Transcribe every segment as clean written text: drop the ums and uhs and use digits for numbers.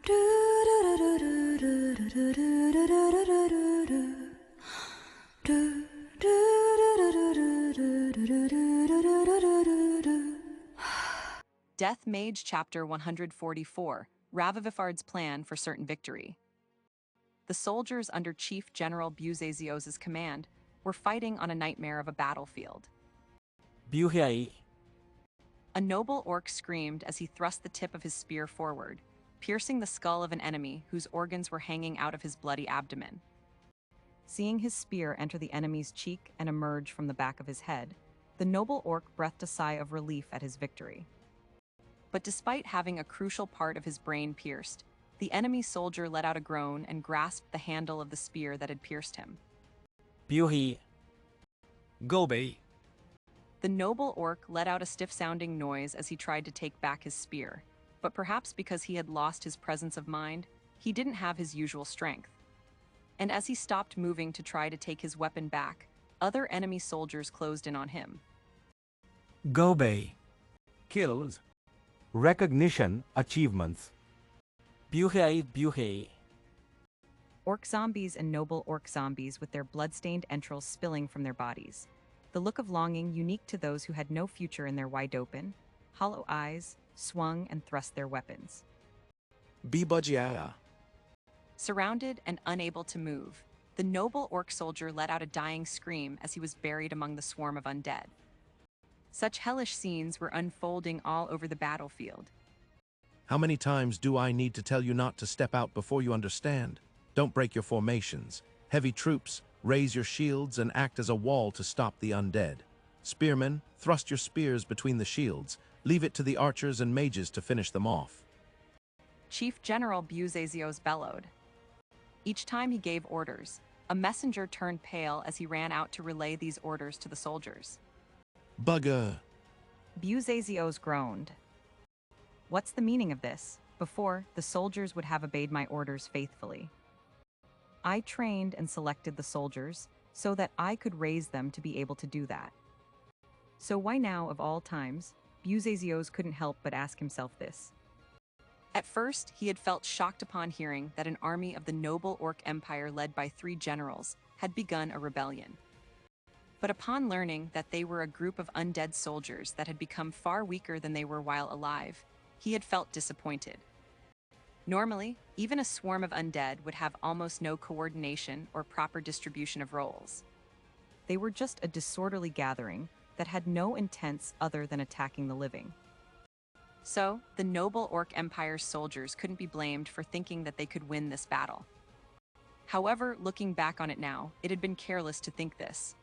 Death Mage Chapter 144, Ravovifard's Plan for Certain Victory. The soldiers under Chief General Buzazios's command were fighting on a nightmare of a battlefield. Buhai. A noble orc screamed as he thrust the tip of his spear forward, piercing the skull of an enemy whose organs were hanging out of his bloody abdomen. Seeing his spear enter the enemy's cheek and emerge from the back of his head, the noble orc breathed a sigh of relief at his victory. But despite having a crucial part of his brain pierced, the enemy soldier let out a groan and grasped the handle of the spear that had pierced him. Buhi. Gobi. The noble orc let out a stiff-sounding noise as he tried to take back his spear, but perhaps because he had lost his presence of mind, he didn't have his usual strength. And as he stopped moving to try to take his weapon back, other enemy soldiers closed in on him. Gobi. Kills. Recognition achievements. Buhi. Orc zombies and noble orc zombies with their blood-stained entrails spilling from their bodies. The look of longing unique to those who had no future in their wide-open, hollow eyes, swung and thrust their weapons. Bibajiara. Surrounded and unable to move, the noble orc soldier let out a dying scream as he was buried among the swarm of undead. Such hellish scenes were unfolding all over the battlefield. How many times do I need to tell you not to step out before you understand? Don't break your formations. Heavy troops, raise your shields and act as a wall to stop the undead. Spearmen, thrust your spears between the shields. Leave it to the archers and mages to finish them off. Chief General Buzazios bellowed. Each time he gave orders, a messenger turned pale as he ran out to relay these orders to the soldiers. Bugger. Buzazios groaned. What's the meaning of this? Before, the soldiers would have obeyed my orders faithfully. I trained and selected the soldiers so that I could raise them to be able to do that. So why now, of all times, Buzazios couldn't help but ask himself this. At first, he had felt shocked upon hearing that an army of the noble orc empire led by 3 generals had begun a rebellion. But upon learning that they were a group of undead soldiers that had become far weaker than they were while alive, he had felt disappointed. Normally, even a swarm of undead would have almost no coordination or proper distribution of roles. They were just a disorderly gathering that had no intents other than attacking the living. So, the noble orc empire's soldiers couldn't be blamed for thinking that they could win this battle. However, looking back on it now, it had been careless to think this.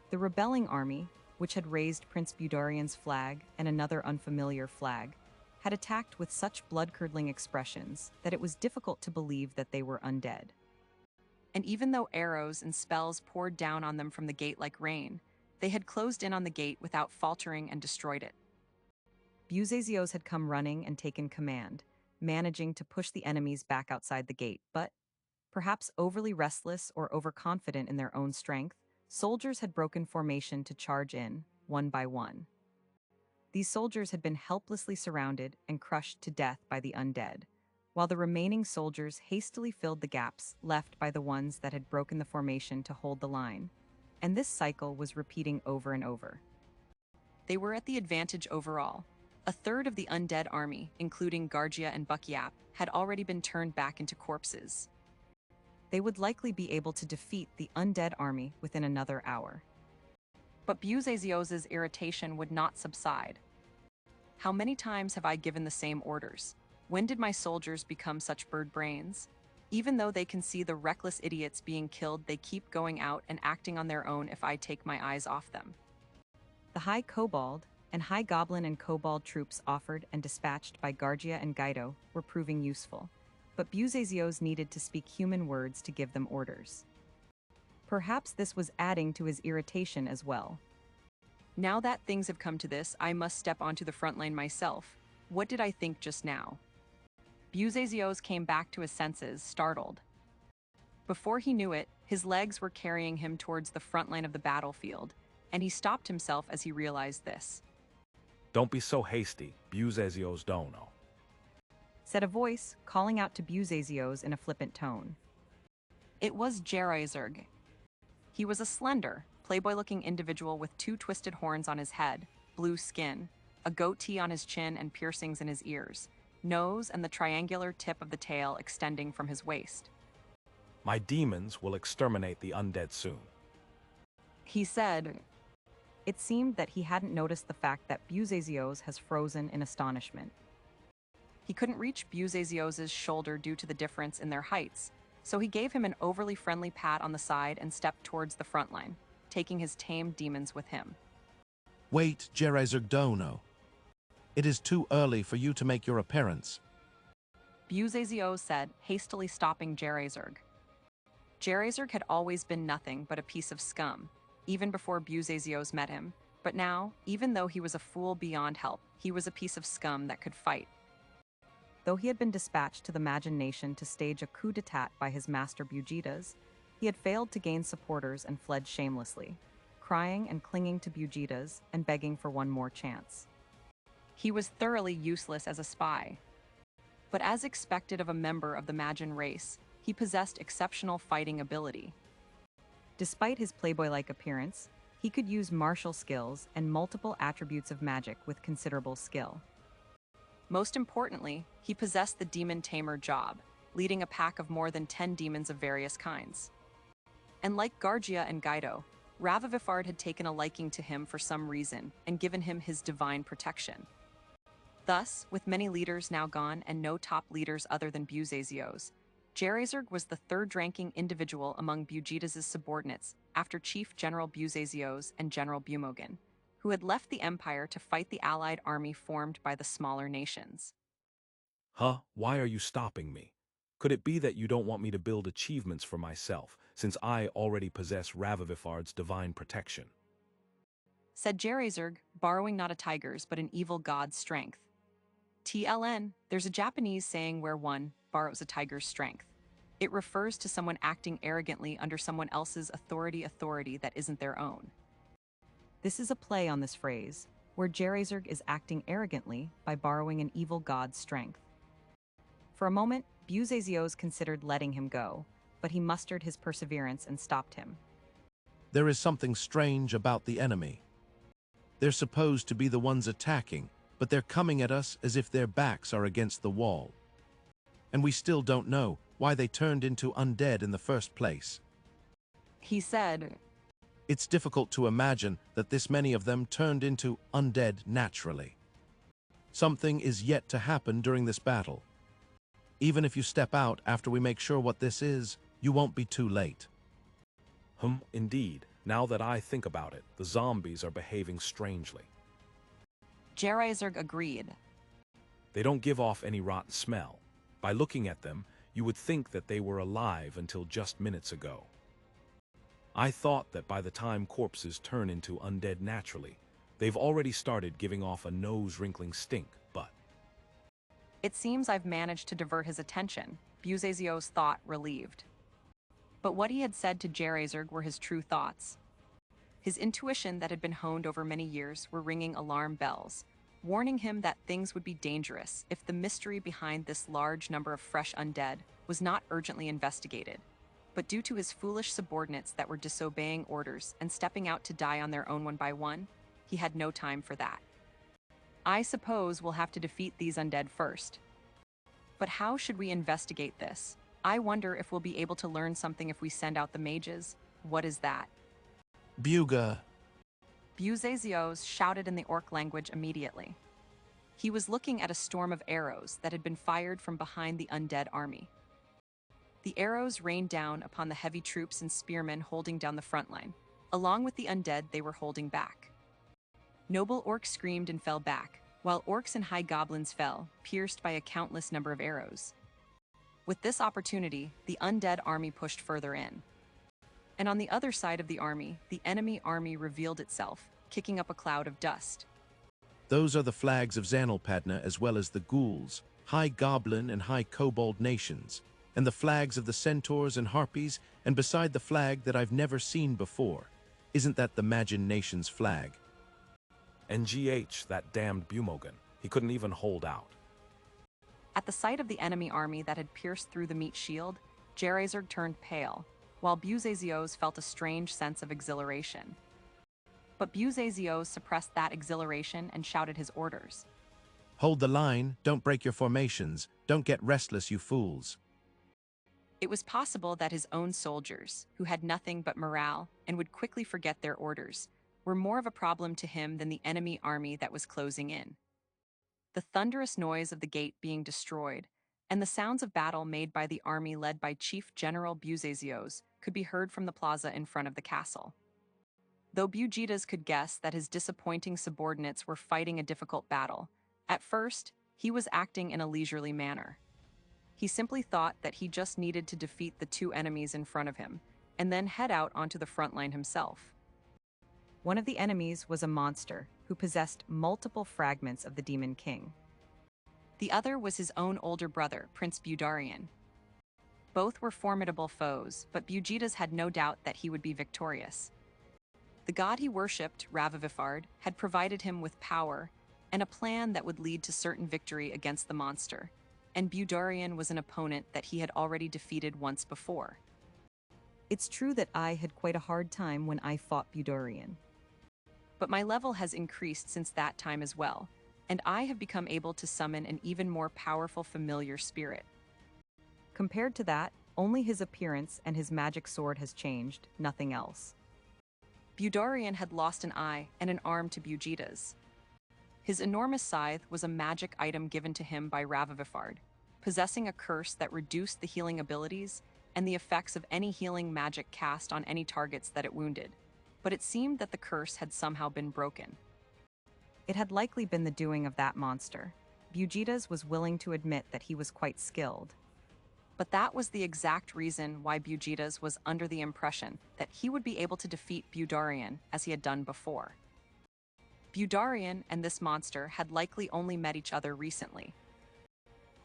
The rebelling army, which had raised Prince Budarian's flag and another unfamiliar flag, had attacked with such blood-curdling expressions that it was difficult to believe that they were undead. And even though arrows and spells poured down on them from the gate like rain, they had closed in on the gate without faltering and destroyed it. Buzazios had come running and taken command, managing to push the enemies back outside the gate, but, perhaps overly restless or overconfident in their own strength, soldiers had broken formation to charge in, one by one. These soldiers had been helplessly surrounded and crushed to death by the undead, while the remaining soldiers hastily filled the gaps left by the ones that had broken the formation to hold the line, and this cycle was repeating over and over. They were at the advantage overall. A third of the undead army, including Gargia and Buckyap, had already been turned back into corpses. They would likely be able to defeat the undead army within another hour. But Buzazios's irritation would not subside. How many times have I given the same orders? When did my soldiers become such bird brains? Even though they can see the reckless idiots being killed, they keep going out and acting on their own if I take my eyes off them. The High Kobold and High Goblin and Kobold troops offered and dispatched by Gargia and Guido were proving useful, but Buzazios needed to speak human words to give them orders. Perhaps this was adding to his irritation as well. Now that things have come to this, I must step onto the front line myself. What did I think just now? Buzazios came back to his senses, startled. Before he knew it, his legs were carrying him towards the front line of the battlefield, and he stopped himself as he realized this. Don't be so hasty, Buzazios don't know. said a voice, calling out to Buzazios in a flippant tone. It was Gerizerg. He was a slender, playboy-looking individual with 2 twisted horns on his head, blue skin, a goatee on his chin and piercings in his ears, nose and the triangular tip of the tail extending from his waist. My demons will exterminate the undead soon. He said. It seemed that he hadn't noticed the fact that Buzazios has frozen in astonishment. He couldn't reach Buzazios' shoulder due to the difference in their heights, so he gave him an overly friendly pat on the side and stepped towards the front line, taking his tamed demons with him. Wait, Gerizergdono. It is too early for you to make your appearance. Buzazios said, hastily stopping Gerizerg. Gerizerg had always been nothing but a piece of scum, even before Buzazios met him, but now, even though he was a fool beyond help, he was a piece of scum that could fight. Though he had been dispatched to the Mage Nation to stage a coup d'etat by his master Bugitas, he had failed to gain supporters and fled shamelessly, crying and clinging to Bugitas and begging for one more chance. He was thoroughly useless as a spy. But as expected of a member of the Magian race, he possessed exceptional fighting ability. Despite his playboy-like appearance, he could use martial skills and multiple attributes of magic with considerable skill. Most importantly, he possessed the Demon Tamer job, leading a pack of more than 10 demons of various kinds. And like Gargia and Guido, Ravovifard had taken a liking to him for some reason and given him his divine protection. Thus, with many leaders now gone and no top leaders other than Buzazios, Gerizerg was the third-ranking individual among Bugitas' subordinates after Chief General Buzazios and General Bumogan, who had left the Empire to fight the allied army formed by the smaller nations. Huh? Why are you stopping me? Could it be that you don't want me to build achievements for myself, since I already possess Ravovifard's divine protection? Said Gerizerg, borrowing not a tiger's but an evil god's strength. TLN, there's a Japanese saying where one borrows a tiger's strength. It refers to someone acting arrogantly under someone else's authority that isn't their own. This is a play on this phrase, where Gerizerg is acting arrogantly by borrowing an evil god's strength. For a moment, Buzazios considered letting him go, but he mustered his perseverance and stopped him. There is something strange about the enemy. They're supposed to be the ones attacking, but they're coming at us as if their backs are against the wall. And we still don't know why they turned into undead in the first place. He said, It's difficult to imagine that this many of them turned into undead naturally. Something is yet to happen during this battle. Even if you step out after we make sure what this is, you won't be too late. Indeed. Now that I think about it, the zombies are behaving strangely. Gerizerg agreed. They don't give off any rotten smell. By looking at them, you would think that they were alive until just minutes ago. I thought that by the time corpses turn into undead naturally, they've already started giving off a nose-wrinkling stink, but... It seems I've managed to divert his attention, Buzazios thought, relieved. But what he had said to Gerizerg were his true thoughts. His intuition that had been honed over many years were ringing alarm bells, warning him that things would be dangerous if the mystery behind this large number of fresh undead was not urgently investigated. But due to his foolish subordinates that were disobeying orders and stepping out to die on their own one by one, he had no time for that. I suppose we'll have to defeat these undead first. But how should we investigate this? I wonder if we'll be able to learn something if we send out the mages. What is that? Buga. Buzazios shouted in the orc language immediately. He was looking at a storm of arrows that had been fired from behind the undead army. The arrows rained down upon the heavy troops and spearmen holding down the front line, along with the undead they were holding back. Noble orcs screamed and fell back, while orcs and high goblins fell, pierced by a countless number of arrows. With this opportunity, the undead army pushed further in. And on the other side of the army, the enemy army revealed itself, kicking up a cloud of dust. Those are the flags of Zanalpadna as well as the ghouls, high goblin and high kobold nations, and the flags of the centaurs and harpies, and beside the flag that I've never seen before. Isn't that the Magian nation's flag? NGH, that damned Bumogan. He couldn't even hold out. At the sight of the enemy army that had pierced through the meat shield, Gerazard turned pale, while Buzazios felt a strange sense of exhilaration. But Buzazios suppressed that exhilaration and shouted his orders. Hold the line, don't break your formations, don't get restless, you fools. It was possible that his own soldiers, who had nothing but morale and would quickly forget their orders, were more of a problem to him than the enemy army that was closing in. The thunderous noise of the gate being destroyed, and the sounds of battle made by the army led by Chief General Buzazios could be heard from the plaza in front of the castle. Though Bugitas could guess that his disappointing subordinates were fighting a difficult battle, at first, he was acting in a leisurely manner. He simply thought that he just needed to defeat the two enemies in front of him, and then head out onto the front line himself. One of the enemies was a monster who possessed multiple fragments of the Demon King. The other was his own older brother, Prince Budarian. Both were formidable foes, but Bugitas had no doubt that he would be victorious. The god he worshipped, Ravovifard, had provided him with power and a plan that would lead to certain victory against the monster, and Budarian was an opponent that he had already defeated once before. It's true that I had quite a hard time when I fought Budarian. But my level has increased since that time as well, and I have become able to summon an even more powerful familiar spirit. Compared to that, only his appearance and his magic sword has changed, nothing else. Budarian had lost an eye and an arm to Bugitas. His enormous scythe was a magic item given to him by Ravovifard, possessing a curse that reduced the healing abilities and the effects of any healing magic cast on any targets that it wounded, but it seemed that the curse had somehow been broken. It had likely been the doing of that monster. Bugitas was willing to admit that he was quite skilled. But that was the exact reason why Bugitas was under the impression that he would be able to defeat Budarian as he had done before. Budarian and this monster had likely only met each other recently.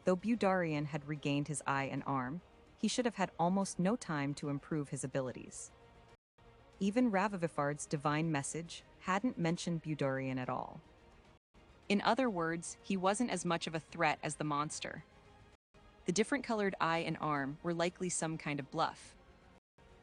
Though Budarian had regained his eye and arm, he should have had almost no time to improve his abilities. Even Ravovifard's divine message hadn't mentioned Budarian at all. In other words, he wasn't as much of a threat as the monster. The different colored eye and arm were likely some kind of bluff.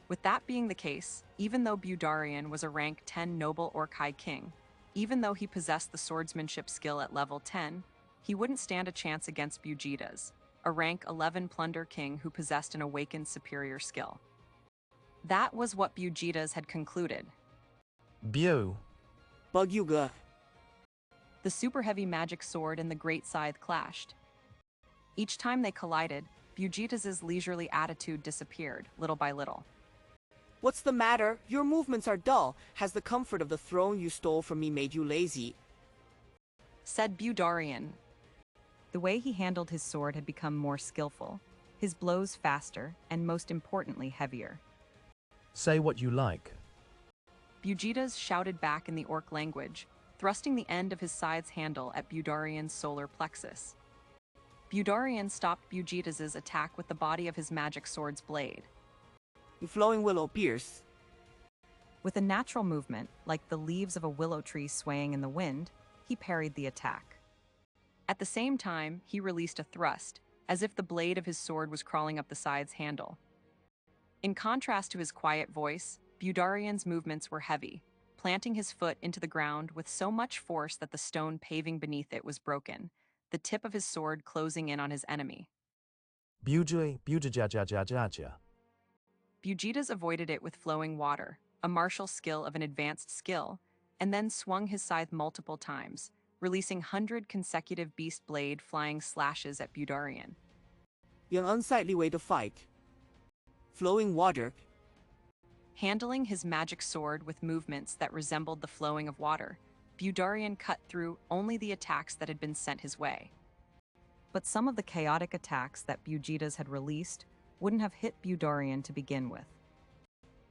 With that being the case, even though Budarian was a rank 10 noble Orc High King, even though he possessed the swordsmanship skill at level 10, he wouldn't stand a chance against Bugitas, a rank 11 plunder king who possessed an awakened superior skill. That was what Bugitas had concluded. Bugyuga. The super heavy magic sword and the great scythe clashed. Each time they collided, Bugitas' leisurely attitude disappeared, little by little. What's the matter? Your movements are dull. Has the comfort of the throne you stole from me made you lazy? Said Budarian. The way he handled his sword had become more skillful, his blows faster, and most importantly heavier. Say what you like. Bugitas shouted back in the Orc language, thrusting the end of his scythe's handle at Budarian's solar plexus. Budarian stopped Bugitas' attack with the body of his magic sword's blade. You flowing willow pierce. With a natural movement, like the leaves of a willow tree swaying in the wind, he parried the attack. At the same time, he released a thrust, as if the blade of his sword was crawling up the scythe's handle. In contrast to his quiet voice, Budarian's movements were heavy, planting his foot into the ground with so much force that the stone paving beneath it was broken, the tip of his sword closing in on his enemy. Bugitas avoided it with flowing water, a martial skill of an advanced skill, and then swung his scythe multiple times, releasing 100 consecutive beast blade flying slashes at Budarian. An unsightly way to fight. Flowing water. Handling his magic sword with movements that resembled the flowing of water, Budarian cut through only the attacks that had been sent his way. But some of the chaotic attacks that Bugitas had released wouldn't have hit Budarian to begin with.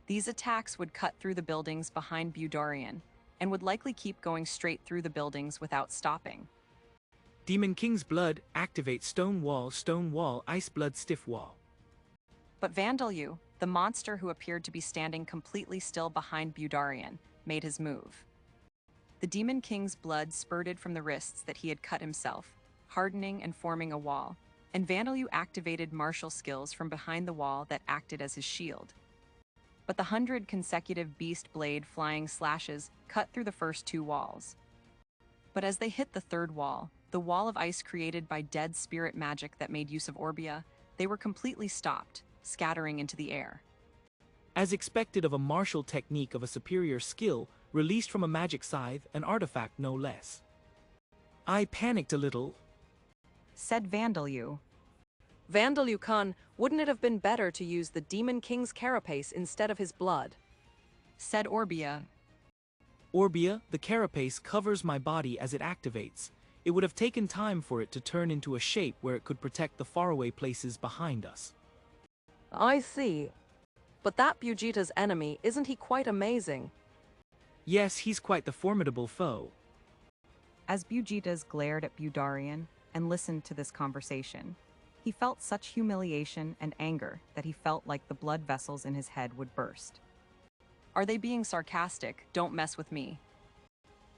These attacks would cut through the buildings behind Budarian and would likely keep going straight through the buildings without stopping. Demon King's blood, activate stone wall, ice blood, stiff wall. But Vandalyu, the monster who appeared to be standing completely still behind Budarian, made his move. The Demon King's blood spurted from the wrists that he had cut himself, hardening and forming a wall, and Vandalyu activated martial skills from behind the wall that acted as his shield. But the 100 consecutive beast blade flying slashes cut through the first 2 walls. But as they hit the 3rd wall, the wall of ice created by dead spirit magic that made use of Orbia, they were completely stopped, scattering into the air. As expected of a martial technique of a superior skill, released from a magic scythe, an artifact no less. I panicked a little, Said Vandalyu. Vandalyu Khan, wouldn't it have been better to use the Demon King's carapace instead of his blood? Said Orbia. Orbia, the carapace covers my body as it activates. It would have taken time for it to turn into a shape where it could protect the faraway places behind us. I see. But that Bujita's enemy, isn't he quite amazing? Yes, he's quite the formidable foe. As Bujitas glared at Budarian and listened to this conversation, he felt such humiliation and anger that he felt like the blood vessels in his head would burst. Are they being sarcastic? Don't mess with me.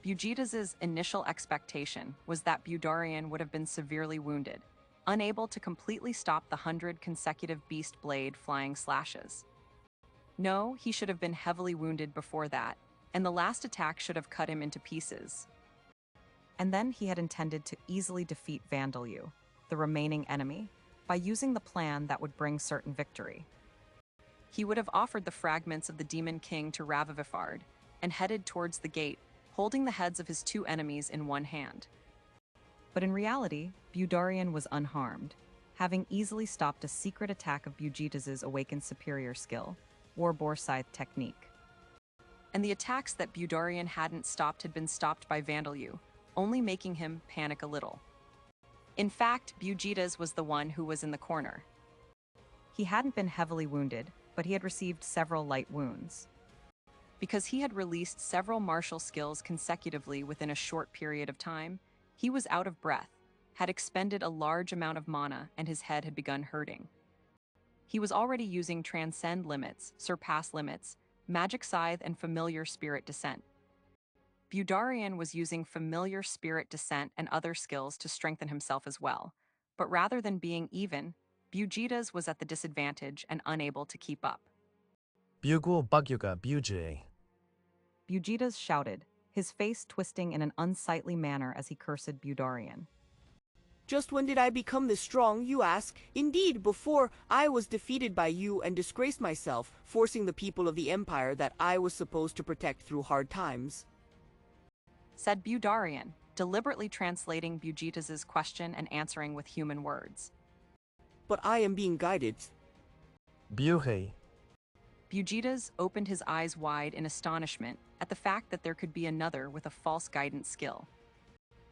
Bujitas' initial expectation was that Budarian would have been severely wounded, unable to completely stop the 100 consecutive beast blade flying slashes. No, he should have been heavily wounded before that, and the last attack should have cut him into pieces. And then he had intended to easily defeat Vandalyu, the remaining enemy, by using the plan that would bring certain victory. He would have offered the fragments of the Demon King to Ravovifard and headed towards the gate, holding the heads of his 2 enemies in one hand. But in reality, Budarian was unharmed, having easily stopped a secret attack of Bujitas' awakened superior skill, Warboar Scythe technique. And the attacks that Budarian hadn't stopped had been stopped by Vandalyu, only making him panic a little. In fact, Bujitas was the one who was in the corner. He hadn't been heavily wounded, but he had received several light wounds. Because he had released several martial skills consecutively within a short period of time, he was out of breath, had expended a large amount of mana, and his head had begun hurting. He was already using Transcend Limits, Surpass Limits, Magic Scythe, and Familiar Spirit Descent. Budarian was using Familiar Spirit Descent and other skills to strengthen himself as well, but rather than being even, Bujitas was at the disadvantage and unable to keep up. Bugle Bagyuga Buje. Bujitas shouted, his face twisting in an unsightly manner as he cursed Budarian. Just when did I become this strong, you ask? Indeed, before I was defeated by you and disgraced myself, forcing the people of the Empire that I was supposed to protect through hard times. Said Budarian, deliberately translating Bujitas' question and answering with human words. But I am being guided. Buhe. Bujitas opened his eyes wide in astonishment at the fact that there could be another with a false guidance skill.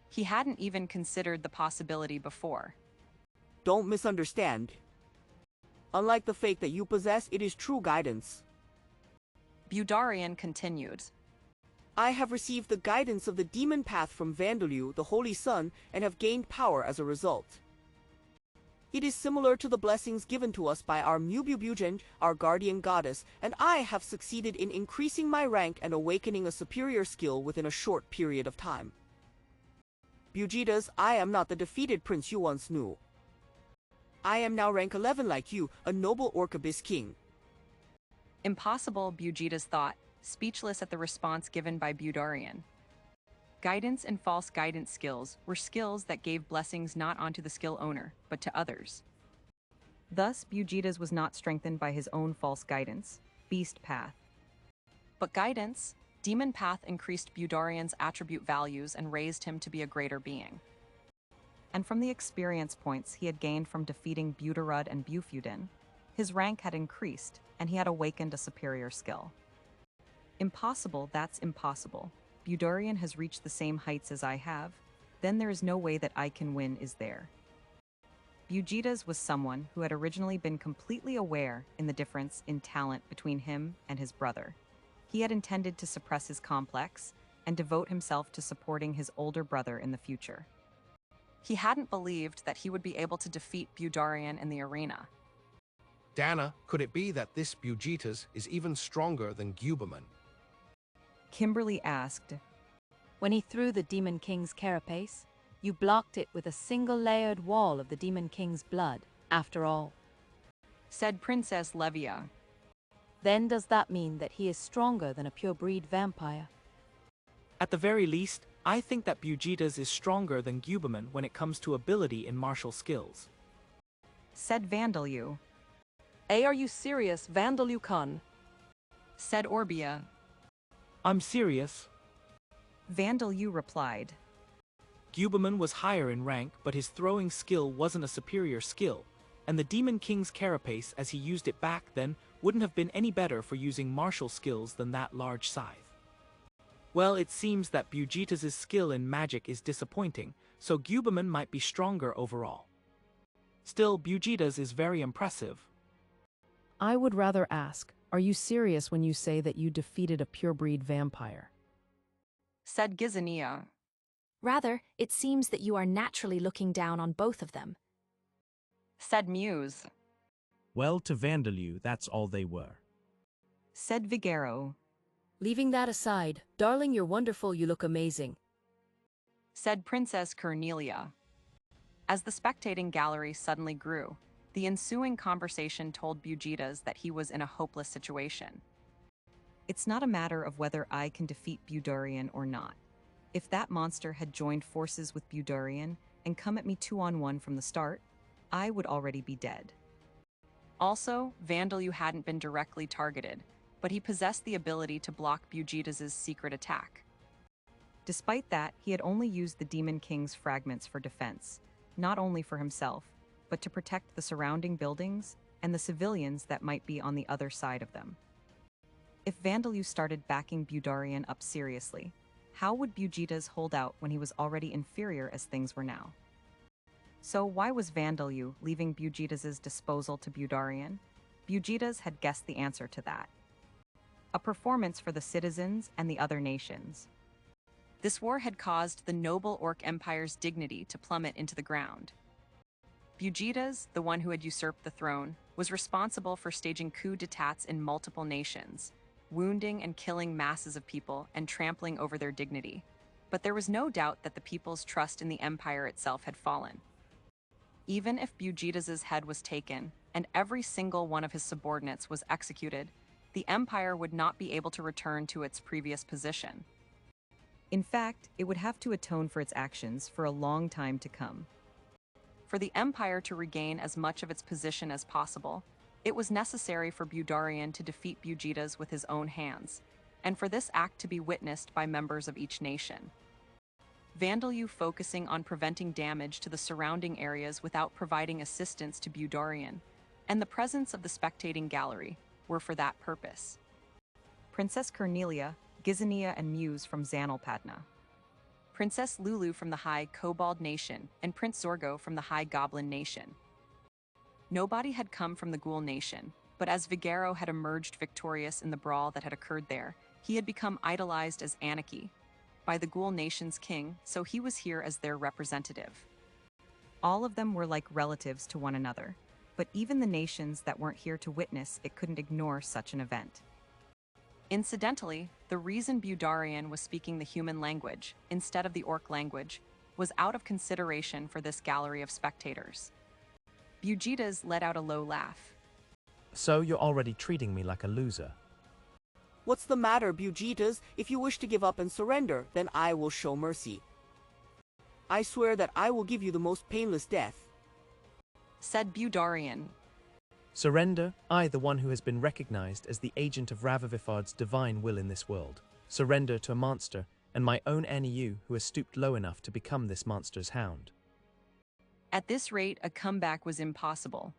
He hadn't even considered the possibility before. Don't misunderstand. Unlike the fake that you possess, it is true guidance. Budarian continued. I have received the guidance of the demon path from Vandalyu, the Holy Sun, and have gained power as a result. It is similar to the blessings given to us by our Mububujen, our guardian goddess, and I have succeeded in increasing my rank and awakening a superior skill within a short period of time. Bujitas, I am not the defeated prince you once knew. I am now rank 11 like you, a noble Orcabis king. Impossible, Bujitas thought, speechless at the response given by Budarian. Guidance and false guidance skills were skills that gave blessings not onto the skill owner, but to others. Thus, Bujitas was not strengthened by his own false guidance, beast path. But guidance, demon path increased Budarian's attribute values and raised him to be a greater being. And from the experience points he had gained from defeating Budarud and Bufudin, his rank had increased, and he had awakened a superior skill. Impossible, that's impossible. Budarian has reached the same heights as I have, then there is no way that I can win, is there? Bujitas was someone who had originally been completely aware in the difference in talent between him and his brother. He had intended to suppress his complex and devote himself to supporting his older brother in the future. He hadn't believed that he would be able to defeat Budarian in the arena. Dana, could it be that this Bujitas is even stronger than Guberman? Kimberly asked. When he threw the Demon King's carapace, You blocked it with a single layered wall of the Demon King's blood, after all. Said Princess Levia. Then does that mean that he is stronger than a pure-breed vampire? At the very least, I think that Bugitas is stronger than Gubaman when it comes to ability in martial skills. Said Vandalu. Are you serious, Vandalu Khan? Said Orbia. I'm serious. Vandalu replied. Gubaman was higher in rank, but his throwing skill wasn't a superior skill, and the Demon King's carapace as he used it back then wouldn't have been any better for using martial skills than that large scythe. Well, it seems that Bugitas' skill in magic is disappointing, so Gubaman might be stronger overall. Still, Bugitas is very impressive. I would rather ask, are you serious when you say that you defeated a pure-breed vampire? Said Gizania. Rather, it seems that you are naturally looking down on both of them. Said Muse. Well, to Vandalu, that's all they were. Said Vigero. Leaving that aside, darling, you're wonderful, you look amazing. Said Princess Cornelia. As the spectating gallery suddenly grew, the ensuing conversation told Bugitas that he was in a hopeless situation. It's not a matter of whether I can defeat Budurian or not. If that monster had joined forces with Budurian and come at me 2-on-1 from the start, I would already be dead. Also, Vandalu hadn't been directly targeted, but he possessed the ability to block Bugitas' secret attack. Despite that, he had only used the Demon King's fragments for defense, not only for himself, but to protect the surrounding buildings and the civilians that might be on the other side of them. If Vandalu started backing Budurian up seriously, how would Bugitas hold out when he was already inferior as things were now? So why was Vandalu leaving Bugitas' disposal to Budurian? Bugitas had guessed the answer to that. A performance for the citizens and the other nations. This war had caused the noble Orc Empire's dignity to plummet into the ground. Bugitas, the one who had usurped the throne, was responsible for staging coups d'etats in multiple nations, wounding and killing masses of people and trampling over their dignity. But there was no doubt that the people's trust in the empire itself had fallen. Even if Bugitas' head was taken and every single one of his subordinates was executed, the empire would not be able to return to its previous position. In fact, it would have to atone for its actions for a long time to come. For the empire to regain as much of its position as possible, it was necessary for Budurian to defeat Bugitas with his own hands, and for this act to be witnessed by members of each nation. Vandalu focusing on preventing damage to the surrounding areas without providing assistance to Budurian, and the presence of the spectating gallery were for that purpose. Princess Cornelia, Gizania and Muse from Zanalpadna. Princess Lulu from the High Kobold Nation, and Prince Zorgo from the High Goblin Nation. Nobody had come from the Ghoul Nation, but as Vigero had emerged victorious in the brawl that had occurred there, he had become idolized as Anarchy by the Ghoul Nation's king, so he was here as their representative. All of them were like relatives to one another, but even the nations that weren't here to witness it couldn't ignore such an event. Incidentally, the reason Budurian was speaking the human language instead of the Orc language was out of consideration for this gallery of spectators. Bugitas let out a low laugh. So you're already treating me like a loser. What's the matter, Bugitas? If you wish to give up and surrender, then I will show mercy. I swear that I will give you the most painless death. Said Budurian. Surrender, I, the one who has been recognized as the agent of Ravovifard's divine will in this world. Surrender to a monster, and my own NEU who has stooped low enough to become this monster's hound. At this rate, a comeback was impossible.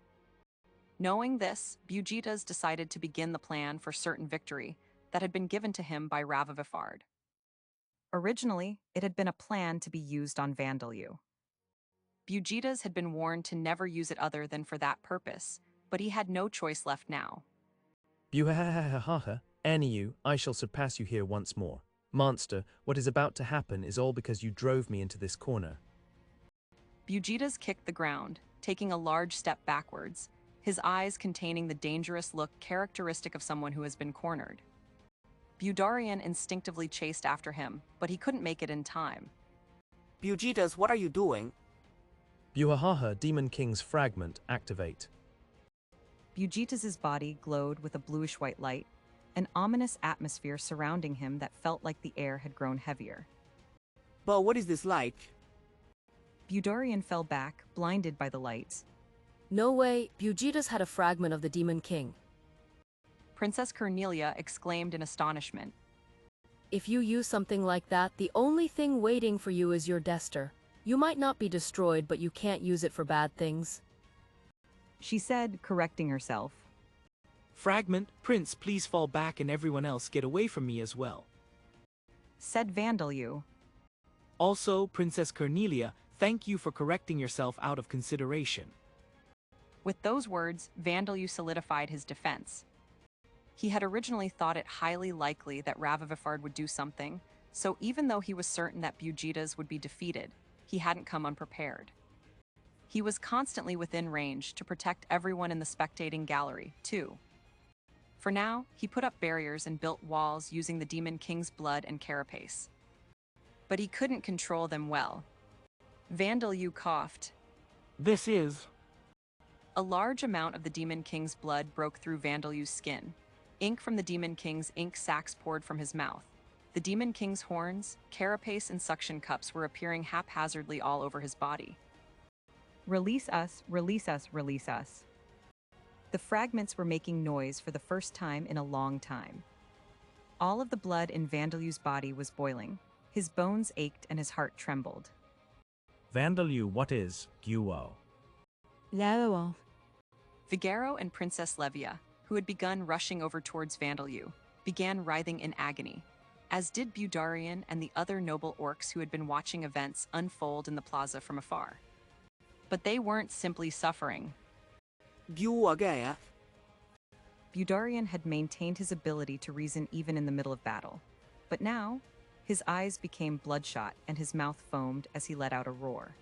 Knowing this, Bugitas decided to begin the plan for certain victory that had been given to him by Ravovifard. Originally, it had been a plan to be used on Vandalu. Bugitas had been warned to never use it other than for that purpose, but he had no choice left now. Buhahahaha, NEU, I shall surpass you here once more. Monster, what is about to happen is all because you drove me into this corner. Bugitas kicked the ground, taking a large step backwards, his eyes containing the dangerous look characteristic of someone who has been cornered. Budurian instinctively chased after him, but he couldn't make it in time. Bugitas, what are you doing? Buhahaha Demon King's fragment activate. Bugitas' body glowed with a bluish-white light, an ominous atmosphere surrounding him that felt like the air had grown heavier. But what is this like? Budorian fell back, blinded by the lights. No way, Bugitas had a fragment of the Demon King. Princess Cornelia exclaimed in astonishment. If you use something like that, the only thing waiting for you is your Dester. You might not be destroyed, but you can't use it for bad things. She said, correcting herself. Fragment, Prince, please fall back and everyone else get away from me as well. Said Vandalyu. Also, Princess Cornelia, thank you for correcting yourself out of consideration. With those words, Vandalyu solidified his defense. He had originally thought it highly likely that Ravovifard would do something, so even though he was certain that Bugitas would be defeated, he hadn't come unprepared. He was constantly within range to protect everyone in the spectating gallery, too. For now, he put up barriers and built walls using the Demon King's blood and carapace. But he couldn't control them well. Vandalyu coughed. This is... A large amount of the Demon King's blood broke through Vandalyu's skin. Ink from the Demon King's ink sacs poured from his mouth. The Demon King's horns, carapace, and suction cups were appearing haphazardly all over his body. Release us, release us, release us. The fragments were making noise for the first time in a long time. All of the blood in Vandalyu's body was boiling. His bones ached and his heart trembled. Vandalyu, what is Guo? Laro. Vigero and Princess Levia, who had begun rushing over towards Vandalyu, began writhing in agony, as did Budarian and the other noble orcs who had been watching events unfold in the plaza from afar. But they weren't simply suffering. Budarian had maintained his ability to reason even in the middle of battle. But now, his eyes became bloodshot and his mouth foamed as he let out a roar.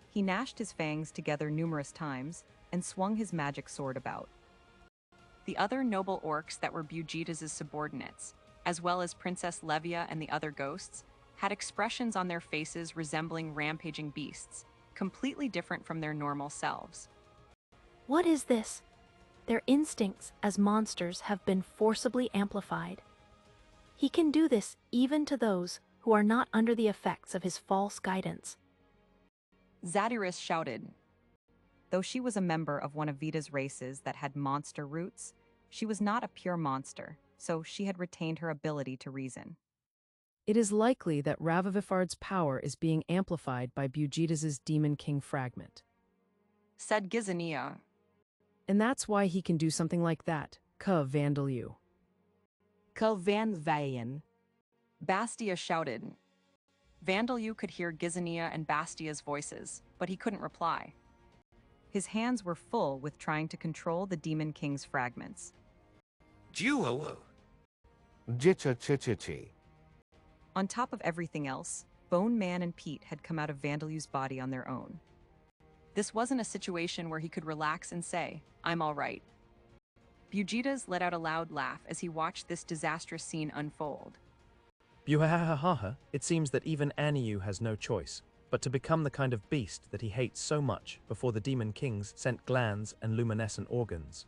He gnashed his fangs together numerous times and swung his magic sword about. The other noble orcs that were Bugitas' subordinates, as well as Princess Levia and the other ghosts, had expressions on their faces resembling rampaging beasts, completely different from their normal selves. What is this? Their instincts as monsters have been forcibly amplified. He can do this even to those who are not under the effects of his false guidance. Zadiris shouted. Though she was a member of one of Vita's races that had monster roots, she was not a pure monster, so she had retained her ability to reason. It is likely that Ravovifard's power is being amplified by Bugitas' Demon King fragment. Said Gizania. And that's why he can do something like that, Ka Vandalyu. Ka Van. Bastia shouted. Vandalyu could hear Gizania and Bastia's voices, but he couldn't reply. His hands were full with trying to control the Demon King's fragments. On top of everything else, Bone Man and Pete had come out of Vandalyu's body on their own. This wasn't a situation where he could relax and say, I'm all right. Bugitas let out a loud laugh as he watched this disastrous scene unfold. Buhahaha, it seems that even Aniu has no choice but to become the kind of beast that he hates so much before the Demon Kings sent glands and luminescent organs.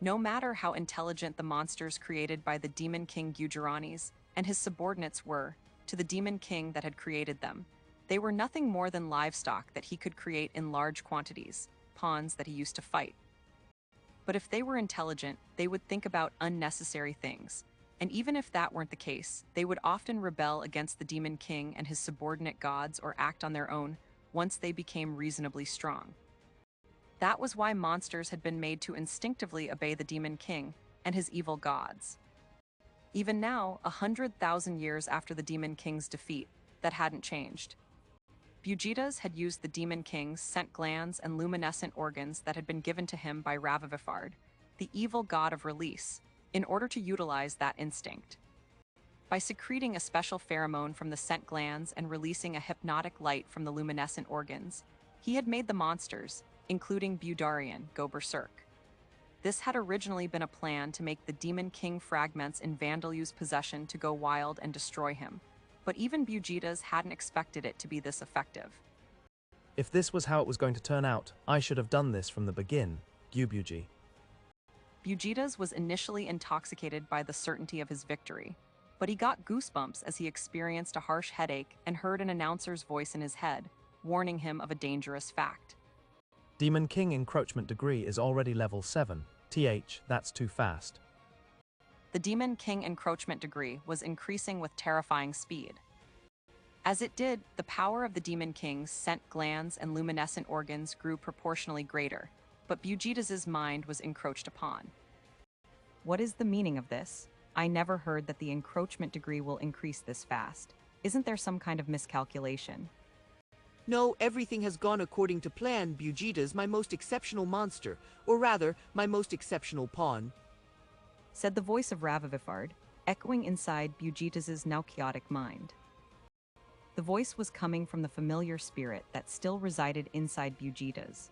No matter how intelligent the monsters created by the Demon King Gujaranis and his subordinates were to the Demon King that had created them, they were nothing more than livestock that he could create in large quantities, pawns that he used to fight. But if they were intelligent, they would think about unnecessary things. And even if that weren't the case, they would often rebel against the Demon King and his subordinate gods or act on their own once they became reasonably strong. That was why monsters had been made to instinctively obey the Demon King and his evil gods. Even now, 100,000 years after the Demon King's defeat, that hadn't changed. Bugitas had used the Demon King's scent glands and luminescent organs that had been given to him by Ravovifard, the evil god of release, in order to utilize that instinct. By secreting a special pheromone from the scent glands and releasing a hypnotic light from the luminescent organs, he had made the monsters, including Budarian, go berserk. This had originally been a plan to make the Demon King fragments in Vandalyu's possession to go wild and destroy him, but even Bujitas hadn't expected it to be this effective. If this was how it was going to turn out, I should have done this from the begin, Gyubuji. Bujitas was initially intoxicated by the certainty of his victory, but he got goosebumps as he experienced a harsh headache and heard an announcer's voice in his head, warning him of a dangerous fact. Demon King encroachment degree is already level 7. That's too fast. The Demon King encroachment degree was increasing with terrifying speed. As it did, the power of the Demon King's scent glands and luminescent organs grew proportionally greater, but Bujitas' mind was encroached upon. What is the meaning of this? I never heard that the encroachment degree will increase this fast. Isn't there some kind of miscalculation? No, everything has gone according to plan, Bujitas, my most exceptional monster, or rather, my most exceptional pawn, said the voice of Ravovifard, echoing inside Bujitas' now chaotic mind. The voice was coming from the familiar spirit that still resided inside Bujitas,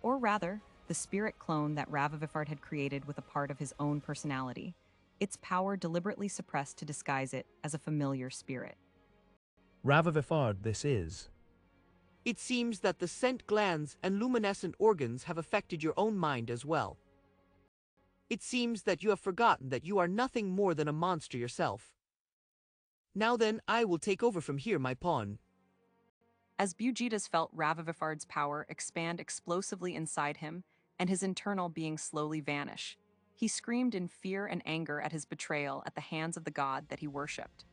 or rather, the spirit clone that Ravovifard had created with a part of his own personality, its power deliberately suppressed to disguise it as a familiar spirit. Ravovifard this is. It seems that the scent glands and luminescent organs have affected your own mind as well. It seems that you have forgotten that you are nothing more than a monster yourself. Now then, I will take over from here, my pawn. As Bujitas felt Ravovifard's power expand explosively inside him and his internal being slowly vanish, he screamed in fear and anger at his betrayal at the hands of the god that he worshipped.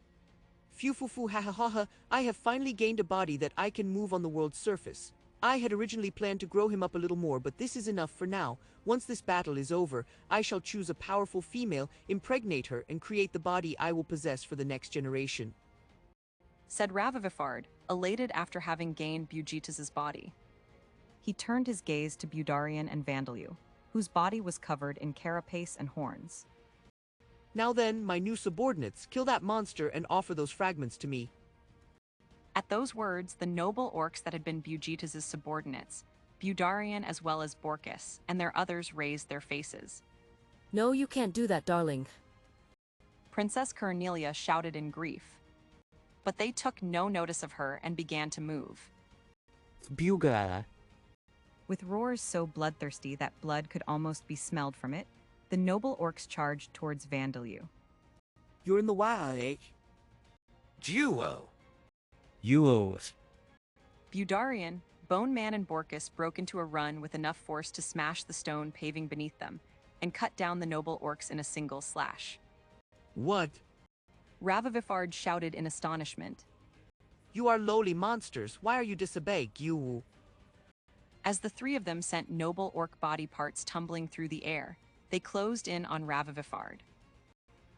Phew foo foo ha ha ha ha, I have finally gained a body that I can move on the world's surface. I had originally planned to grow him up a little more, but this is enough for now. Once this battle is over, I shall choose a powerful female, impregnate her, and create the body I will possess for the next generation, said Ravovifard, elated after having gained Bujitas' body. He turned his gaze to Budarian and Vandalyu, whose body was covered in carapace and horns. Now then, my new subordinates, kill that monster and offer those fragments to me. At those words, the noble orcs that had been Bujitas' subordinates, Budarian as well as Borkus, and their others raised their faces. No, you can't do that, darling. Princess Cornelia shouted in grief. But they took no notice of her and began to move. Buga. With roars so bloodthirsty that blood could almost be smelled from it, the noble orcs charged towards Vandalyu. You're in the wild, eh? Duo. Yuos. Budarian, Bone Man and Borkus broke into a run with enough force to smash the stone paving beneath them and cut down the noble orcs in a single slash. What? Ravovifard shouted in astonishment. You are lowly monsters. Why are you disobeying, you? As the three of them sent noble orc body parts tumbling through the air, they closed in on Ravovifard.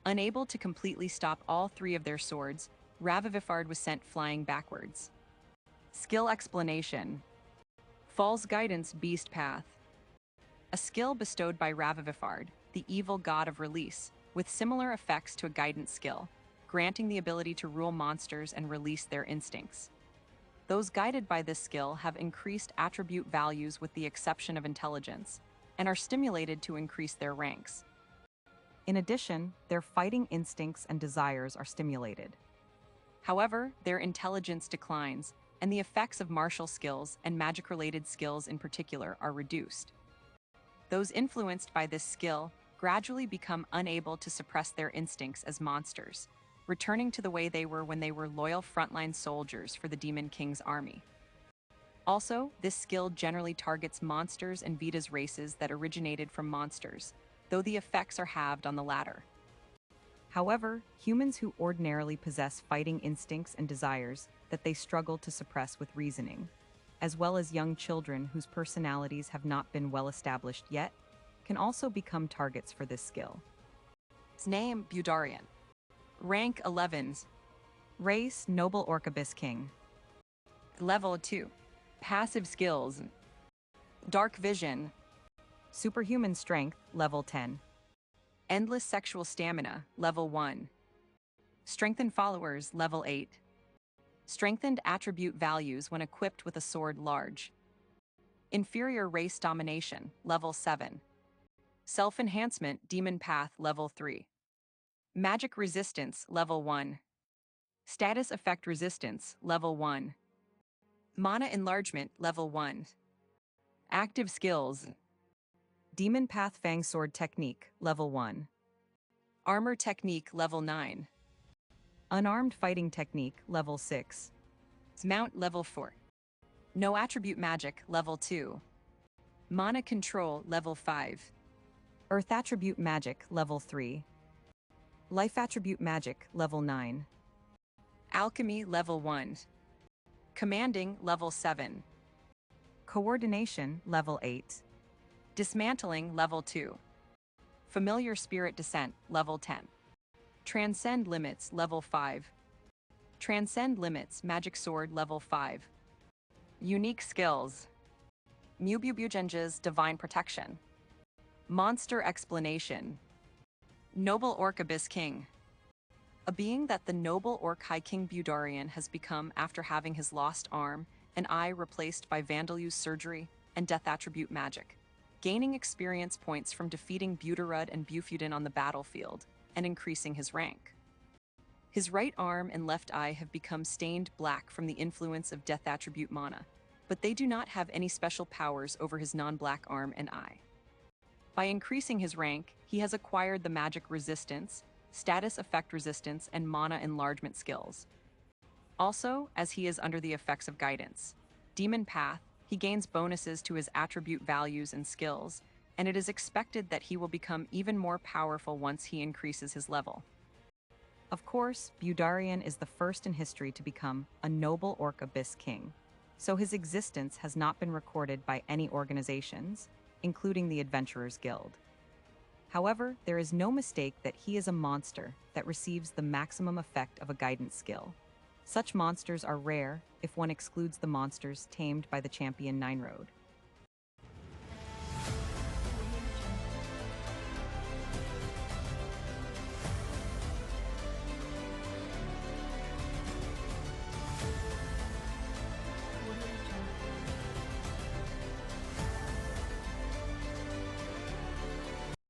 Unable to completely stop all three of their swords, Ravovifard was sent flying backwards. Skill explanation. False guidance beast path. A skill bestowed by Ravovifard, the evil god of release, with similar effects to a guidance skill, granting the ability to rule monsters and release their instincts. Those guided by this skill have increased attribute values with the exception of intelligence, and are stimulated to increase their ranks. In addition, their fighting instincts and desires are stimulated. However, their intelligence declines, and the effects of martial skills and magic-related skills in particular are reduced. Those influenced by this skill gradually become unable to suppress their instincts as monsters, returning to the way they were when they were loyal frontline soldiers for the Demon King's army. Also, this skill generally targets monsters and Vita's races that originated from monsters, though the effects are halved on the latter. However, humans who ordinarily possess fighting instincts and desires that they struggle to suppress with reasoning, as well as young children whose personalities have not been well established yet, can also become targets for this skill. His name, Budarian. Rank 11s. Race, Noble Orc Abyss King. Level 2. Passive skills. Dark Vision. Superhuman Strength, Level 10. Endless Sexual Stamina, Level 1. Strengthened Followers, Level 8. Strengthened Attribute Values when equipped with a sword large. Inferior Race Domination, Level 7. Self-Enhancement, Demon Path, Level 3. Magic Resistance, Level 1. Status Effect Resistance, Level 1. Mana Enlargement, Level 1. Active Skills. Demon Path Fang Sword Technique, Level 1. Armor Technique, Level 9. Unarmed Fighting Technique, Level 6. Mount, Level 4. No Attribute Magic, Level 2. Mana Control, Level 5. Earth Attribute Magic, Level 3. Life Attribute Magic, Level 9. Alchemy, Level 1. Commanding, Level 7. Coordination, Level 8. Dismantling, Level 2. Familiar Spirit Descent, Level 10. Transcend Limits, Level 5. Transcend Limits, Magic Sword, Level 5. Unique Skills. Mububujenja's Divine Protection. Monster Explanation. Noble Orc Abyss King. A being that the noble Orc High King Budarian has become after having his lost arm and eye replaced by Vandalu's surgery and death attribute magic, gaining experience points from defeating Budarud and Bufudin on the battlefield and increasing his rank. His right arm and left eye have become stained black from the influence of death attribute mana, but they do not have any special powers over his non-black arm and eye. By increasing his rank, he has acquired the magic resistance, status effect resistance, and mana enlargement skills. Also, as he is under the effects of guidance, Demon Path, he gains bonuses to his attribute values and skills, and it is expected that he will become even more powerful once he increases his level. Of course, Budarian is the first in history to become a noble Orc Abyss King, so his existence has not been recorded by any organizations, including the Adventurers Guild. However, there is no mistake that he is a monster that receives the maximum effect of a guidance skill. Such monsters are rare if one excludes the monsters tamed by the champion Nine Road.